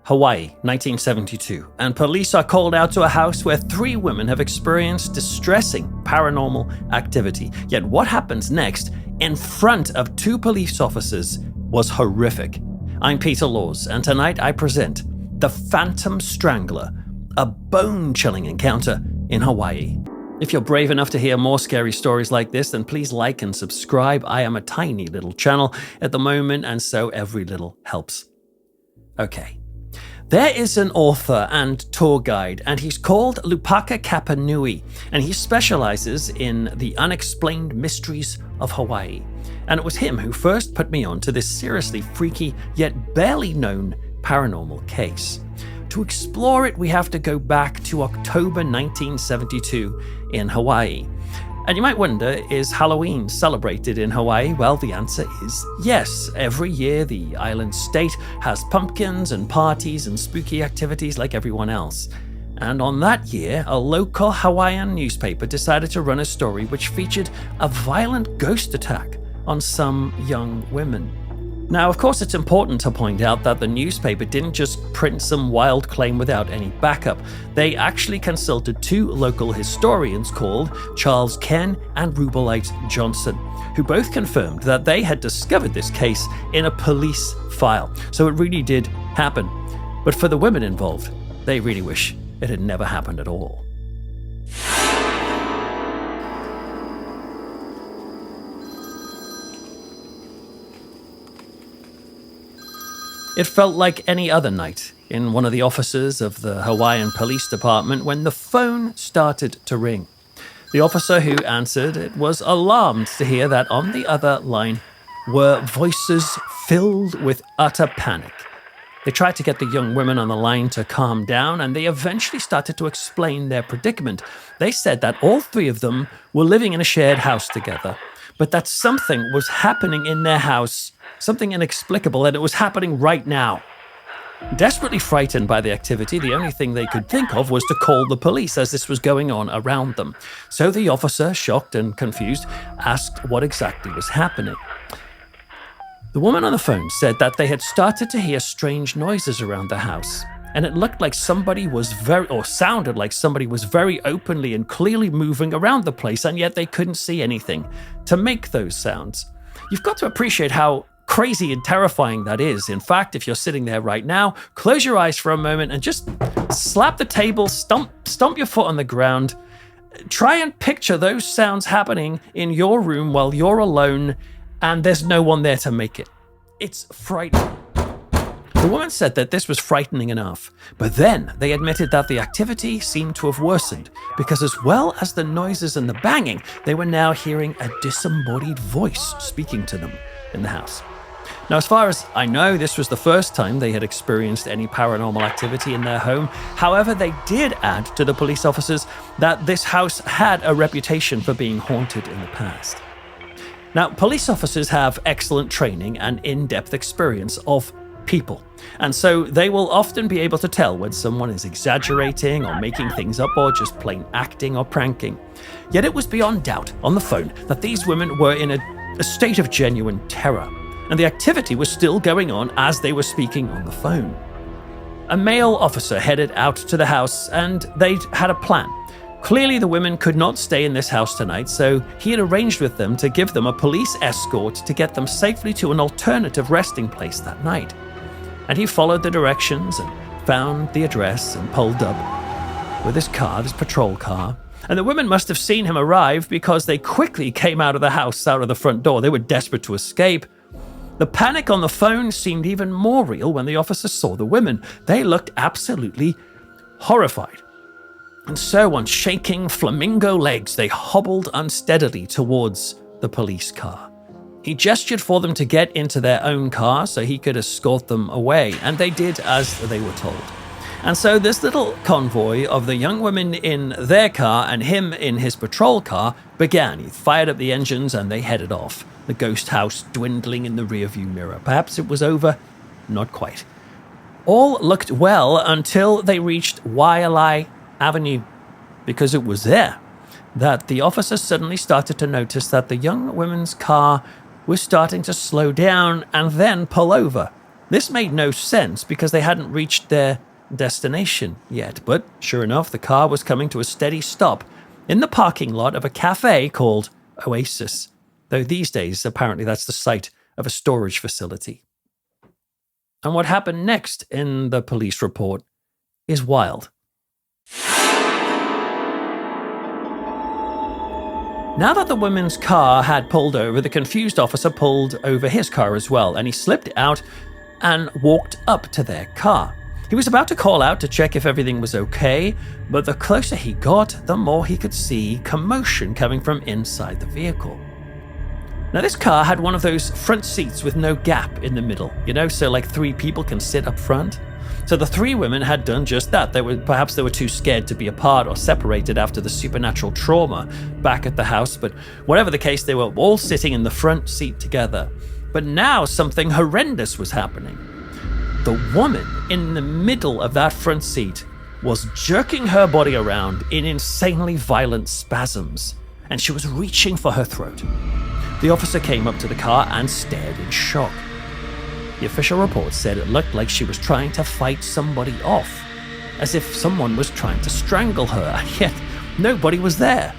Hawaii, 1972, and police are called out to a house where 3 women have experienced distressing paranormal activity. Yet what happens next in front of 2 police officers was horrific. I'm Peter Laws, and tonight I present The Phantom Strangler, a bone-chilling encounter in Hawaii. If you're brave enough to hear more scary stories like this, then please like and subscribe. I am a tiny little channel at the moment, and so every little helps. Okay. There is an author and tour guide, and he's called Lupaka Kapanui, and he specializes in the unexplained mysteries of Hawaii. And it was him who first put me on to this seriously freaky, yet barely known paranormal case. To explore it, we have to go back to October 1972 in Hawaii. And you might wonder, is Halloween celebrated in Hawaii? Well, the answer is yes. Every year, the island state has pumpkins and parties and spooky activities like everyone else. And on that year, a local Hawaiian newspaper decided to run a story which featured a violent ghost attack on some young women. Now, of course, it's important to point out that the newspaper didn't just print some wild claim without any backup. They actually consulted 2 local historians called Charles Ken and Rubelite Johnson, who both confirmed that they had discovered this case in a police file. So it really did happen. But for the women involved, they really wish it had never happened at all. It felt like any other night in one of the offices of the Hawaiian Police Department when the phone started to ring. The officer who answered was alarmed to hear that on the other line were voices filled with utter panic. They tried to get the young women on the line to calm down, and they eventually started to explain their predicament. They said that all 3 of them were living in a shared house together, but that something was happening in their house, something inexplicable, and it was happening right now. Desperately frightened by the activity, the only thing they could think of was to call the police as this was going on around them. So the officer, shocked and confused, asked what exactly was happening. The woman on the phone said that they had started to hear strange noises around the house, and it looked like somebody was sounded like somebody was very openly and clearly moving around the place, and yet they couldn't see anything to make those sounds. You've got to appreciate how crazy and terrifying that is. In fact, if you're sitting there right now, close your eyes for a moment and just slap the table, stomp your foot on the ground. Try and picture those sounds happening in your room while you're alone and there's no one there to make it. It's frightening. The woman said that this was frightening enough, but then they admitted that the activity seemed to have worsened because as well as the noises and the banging, they were now hearing a disembodied voice speaking to them in the house. Now, as far as I know, this was the first time they had experienced any paranormal activity in their home. However, they did add to the police officers that this house had a reputation for being haunted in the past. Now, police officers have excellent training and in-depth experience of people, and so they will often be able to tell when someone is exaggerating or making things up or just plain acting or pranking. Yet it was beyond doubt on the phone that these women were in a state of genuine terror, and the activity was still going on as they were speaking on the phone. A male officer headed out to the house, and they'd had a plan. Clearly, the women could not stay in this house tonight, so he had arranged with them to give them a police escort to get them safely to an alternative resting place that night. And he followed the directions and found the address and pulled up with his car, his patrol car. And the women must have seen him arrive because they quickly came out of the house, out of the front door. They were desperate to escape. The panic on the phone seemed even more real when the officer saw the women. They looked absolutely horrified. And so on shaking flamingo legs, they hobbled unsteadily towards the police car. He gestured for them to get into their own car so he could escort them away, and they did as they were told. And so this little convoy of the young women in their car and him in his patrol car began. He fired up the engines and they headed off, the ghost house dwindling in the rearview mirror. Perhaps it was over? Not quite. All looked well until they reached Waialae Avenue, because it was there that the officer suddenly started to notice that the young women's car was starting to slow down and then pull over This made no sense because they hadn't reached their destination yet, but sure enough, the car was coming to a steady stop in the parking lot of a cafe called Oasis, though these days, apparently that's the site of a storage facility. And what happened next in the police report is wild. Now that the woman's car had pulled over, the confused officer pulled over his car as well, and he slipped out and walked up to their car. He was about to call out to check if everything was okay, but the closer he got, the more he could see commotion coming from inside the vehicle. Now, this car had one of those front seats with no gap in the middle, so like 3 people can sit up front. So the 3 women had done just that. Perhaps they were too scared to be apart or separated after the supernatural trauma back at the house, but whatever the case, they were all sitting in the front seat together. But now something horrendous was happening. The woman in the middle of that front seat was jerking her body around in insanely violent spasms, and she was reaching for her throat. The officer came up to the car and stared in shock. The official report said it looked like she was trying to fight somebody off, as if someone was trying to strangle her, and yet nobody was there,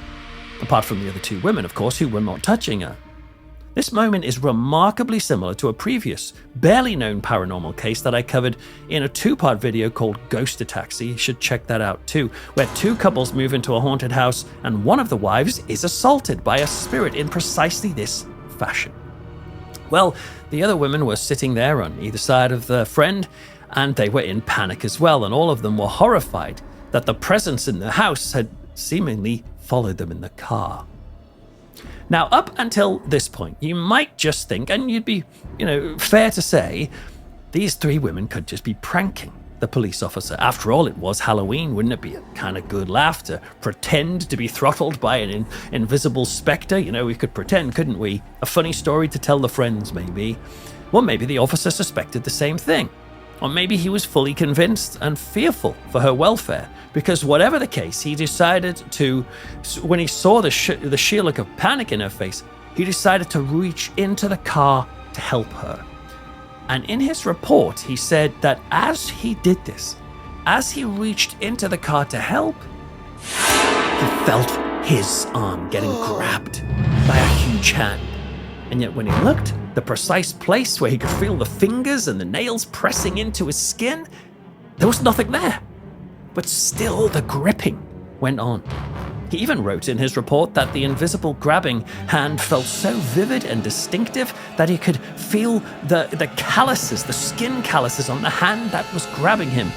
apart from the other 2 women, of course, who were not touching her. This moment is remarkably similar to a previous, barely known paranormal case that I covered in a 2-part video called Ghost Attacks. You should check that out too, where 2 couples move into a haunted house and one of the wives is assaulted by a spirit in precisely this fashion. Well, the other women were sitting there on either side of the friend, and they were in panic as well, and all of them were horrified that the presence in the house had seemingly followed them in the car. Now, up until this point, you might just think, and you'd be, fair to say, these 3 women could just be pranking the police officer. After all, it was Halloween. Wouldn't it be a kind of good laugh to pretend to be throttled by an invisible specter? We could pretend, couldn't we? A funny story to tell the friends, maybe. Well, maybe the officer suspected the same thing. Or maybe he was fully convinced and fearful for her welfare, because whatever the case, he decided to, when he saw the sheer look of panic in her face, he decided to reach into the car to help her. And in his report, he said that as he did this, as he reached into the car to help, he felt his arm getting grabbed by a huge hand. And yet when he looked, the precise place where he could feel the fingers and the nails pressing into his skin, there was nothing there. But still the gripping went on. He even wrote in his report that the invisible grabbing hand felt so vivid and distinctive that he could feel the calluses, the skin calluses on the hand that was grabbing him,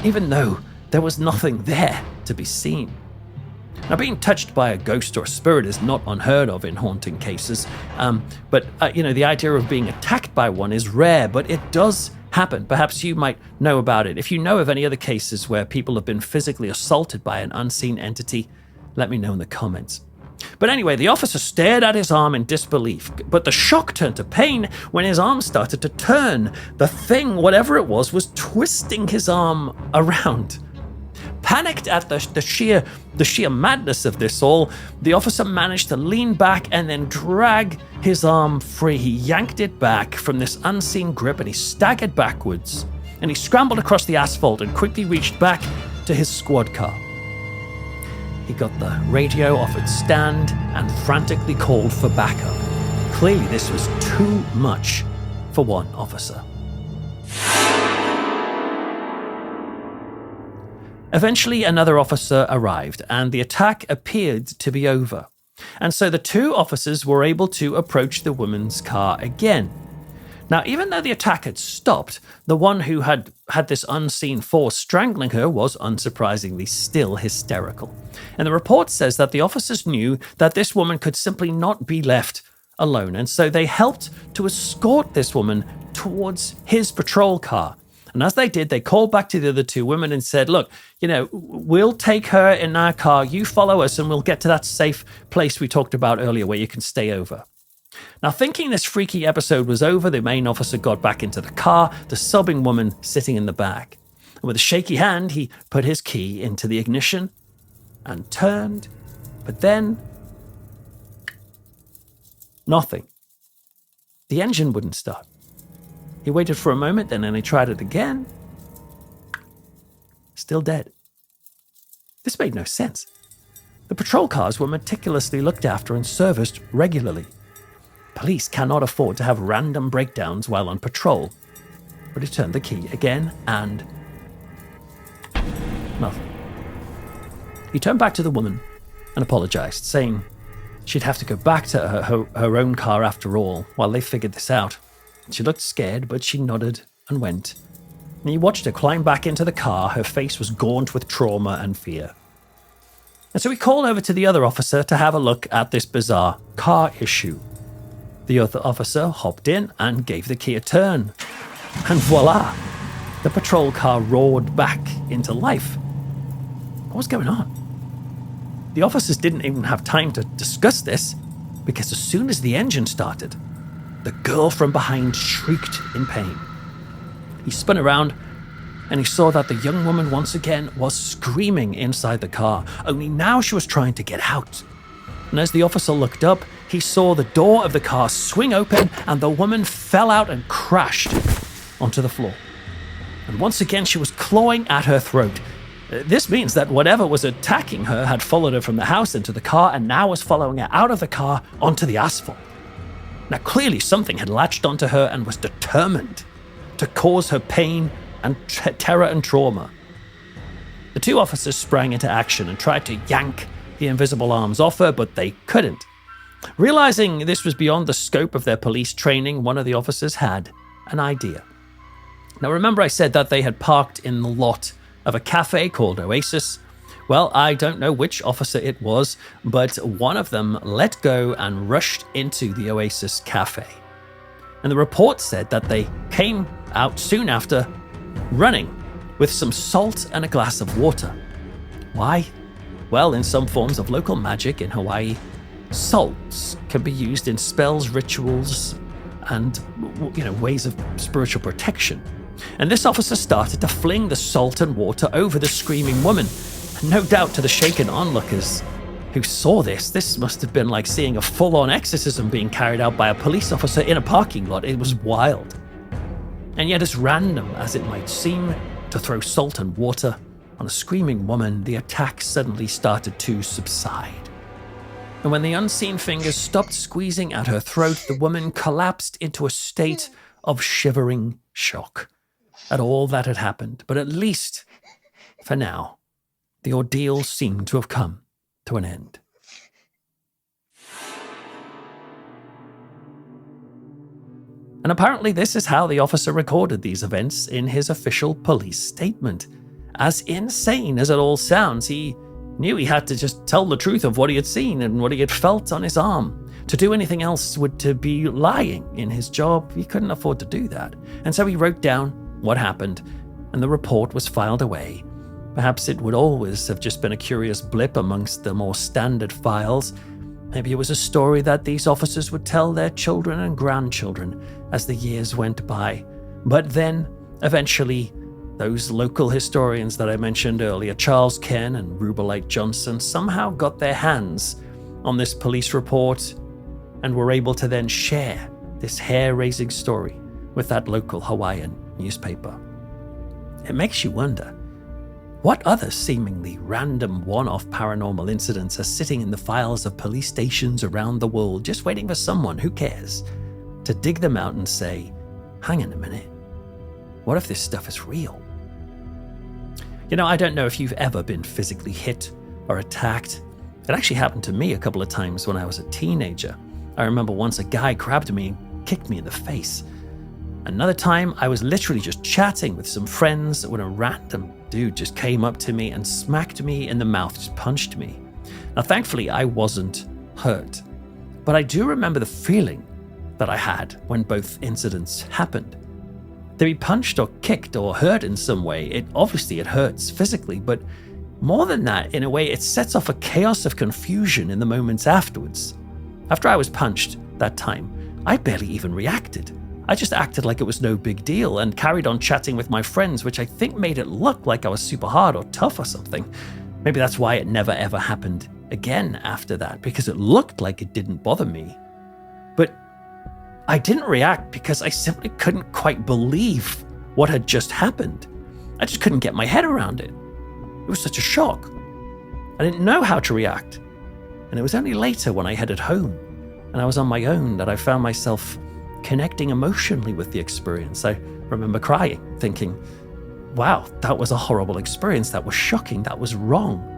even though there was nothing there to be seen. Now, being touched by a ghost or a spirit is not unheard of in haunting cases, but the idea of being attacked by one is rare, but it does happen. Perhaps you might know about it. If you know of any other cases where people have been physically assaulted by an unseen entity, let me know in the comments. But anyway, the officer stared at his arm in disbelief, but the shock turned to pain when his arm started to turn. The thing, whatever it was twisting his arm around. Panicked at the sheer madness of this all, the officer managed to lean back and then drag his arm free. He yanked it back from this unseen grip and he staggered backwards. And he scrambled across the asphalt and quickly reached back to his squad car. He got the radio off its stand and frantically called for backup. Clearly, this was too much for one officer. Eventually, another officer arrived, and the attack appeared to be over. And so the 2 officers were able to approach the woman's car again. Now, even though the attack had stopped, the one who had this unseen force strangling her was, unsurprisingly, still hysterical. And the report says that the officers knew that this woman could simply not be left alone, and so they helped to escort this woman towards his patrol car. And as they did, they called back to the other 2 women and said, look, we'll take her in our car, you follow us, and we'll get to that safe place we talked about earlier where you can stay over. Now, thinking this freaky episode was over, the main officer got back into the car, the sobbing woman sitting in the back. And with a shaky hand, he put his key into the ignition and turned, but then nothing. The engine wouldn't start. He waited for a moment, and then he tried it again. Still dead. This made no sense. The patrol cars were meticulously looked after and serviced regularly. Police cannot afford to have random breakdowns while on patrol. But he turned the key again and nothing. He turned back to the woman and apologized, saying she'd have to go back to her own car after all while they figured this out. She looked scared, but she nodded and went. And he watched her climb back into the car. Her face was gaunt with trauma and fear. And so he called over to the other officer to have a look at this bizarre car issue. The other officer hopped in and gave the key a turn. And voila, the patrol car roared back into life. What was going on? The officers didn't even have time to discuss this, because as soon as the engine started, the girl from behind shrieked in pain. He spun around and he saw that the young woman once again was screaming inside the car, only now she was trying to get out. And as the officer looked up, he saw the door of the car swing open and the woman fell out and crashed onto the floor. And once again, she was clawing at her throat. This means that whatever was attacking her had followed her from the house into the car and now was following her out of the car onto the asphalt. Now, clearly something had latched onto her and was determined to cause her pain and terror and trauma. The two officers sprang into action and tried to yank the invisible arms off her, but they couldn't. Realizing this was beyond the scope of their police training, one of the officers had an idea. Now, remember I said that they had parked in the lot of a cafe called Oasis? Well, I don't know which officer it was, but one of them let go and rushed into the Oasis cafe. And the report said that they came out soon after running with some salt and a glass of water. Why? Well, in some forms of local magic in Hawaii, salts can be used in spells, rituals, and ways of spiritual protection. And this officer started to fling the salt and water over the screaming woman. And no doubt to the shaken onlookers who saw this must have been like seeing a full-on exorcism being carried out by a police officer in a parking lot. It was wild. And yet, as random as it might seem to throw salt and water on a screaming woman, the attack suddenly started to subside. And when the unseen fingers stopped squeezing at her throat, the woman collapsed into a state of shivering shock at all that had happened. But at least, for now, the ordeal seemed to have come to an end. And apparently this is how the officer recorded these events in his official police statement. As insane as it all sounds, he knew he had to just tell the truth of what he had seen and what he had felt on his arm. To do anything else would to be lying in his job. He couldn't afford to do that. And so he wrote down what happened, and the report was filed away. Perhaps it would always have just been a curious blip amongst the more standard files. Maybe it was a story that these officers would tell their children and grandchildren as the years went by. But then, eventually, those local historians that I mentioned earlier, Charles Ken and Rubelite Johnson, somehow got their hands on this police report and were able to then share this hair-raising story with that local Hawaiian newspaper. It makes you wonder, what other seemingly random one-off paranormal incidents are sitting in the files of police stations around the world just waiting for someone, who cares, to dig them out and say, hang on a minute, what if this stuff is real? I don't know if you've ever been physically hit or attacked. It actually happened to me a couple of times when I was a teenager. I remember once a guy grabbed me and kicked me in the face. Another time, I was literally just chatting with some friends when a random dude just came up to me and smacked me in the mouth, just punched me. Now, thankfully, I wasn't hurt, but I do remember the feeling that I had when both incidents happened. To be punched or kicked or hurt in some way, it hurts physically, but more than that, in a way, it sets off a chaos of confusion in the moments afterwards. After I was punched that time, I barely even reacted. I just acted like it was no big deal and carried on chatting with my friends, which I think made it look like I was super hard or tough or something. Maybe that's why it never ever happened again after that, because it looked like it didn't bother me. But I didn't react because I simply couldn't quite believe what had just happened. I just couldn't get my head around it. It was such a shock. I didn't know how to react. And it was only later when I headed home and I was on my own that I found myself connecting emotionally with the experience. I remember crying, thinking, wow, that was a horrible experience. That was shocking. That was wrong.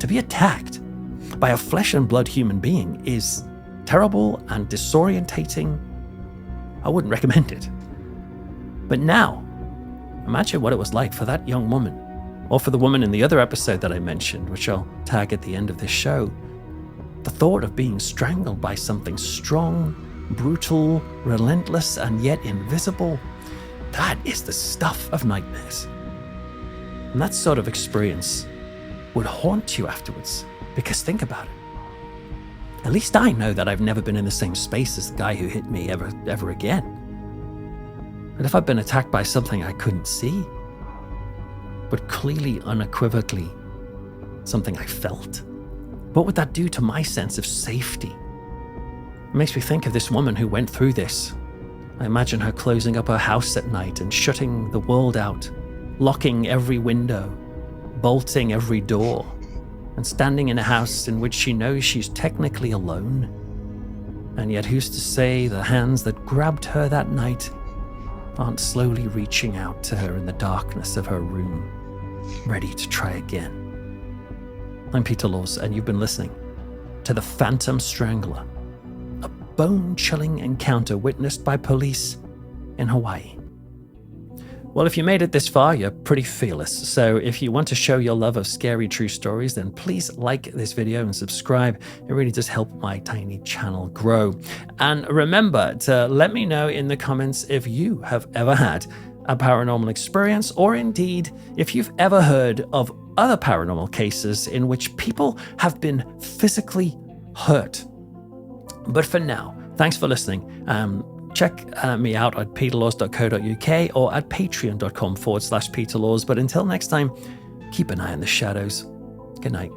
To be attacked by a flesh and blood human being is terrible and disorientating. I wouldn't recommend it. But now, imagine what it was like for that young woman, or for the woman in the other episode that I mentioned, which I'll tag at the end of this show. The thought of being strangled by something strong, brutal, relentless, and yet invisible, that is the stuff of nightmares. And that sort of experience would haunt you afterwards, because think about it. At least I know that I've never been in the same space as the guy who hit me ever again. But if I've been attacked by something I couldn't see, but clearly, unequivocally, something I felt, what would that do to my sense of safety? It makes me think of this woman who went through this. I imagine her closing up her house at night and shutting the world out, locking every window, bolting every door, and standing in a house in which she knows she's technically alone. And yet who's to say the hands that grabbed her that night aren't slowly reaching out to her in the darkness of her room, ready to try again. I'm Peter Laws, and you've been listening to The Phantom Strangler, a bone-chilling encounter witnessed by police in Hawaii. Well, if you made it this far, you're pretty fearless. So if you want to show your love of scary true stories, then please like this video and subscribe. It really does help my tiny channel grow. And remember to let me know in the comments if you have ever had a paranormal experience, or indeed if you've ever heard of other paranormal cases in which people have been physically hurt. But for now, thanks for listening. Check me out at peterlaws.co.uk or at patreon.com/peterlaws. But until next time, keep an eye on the shadows. Good night.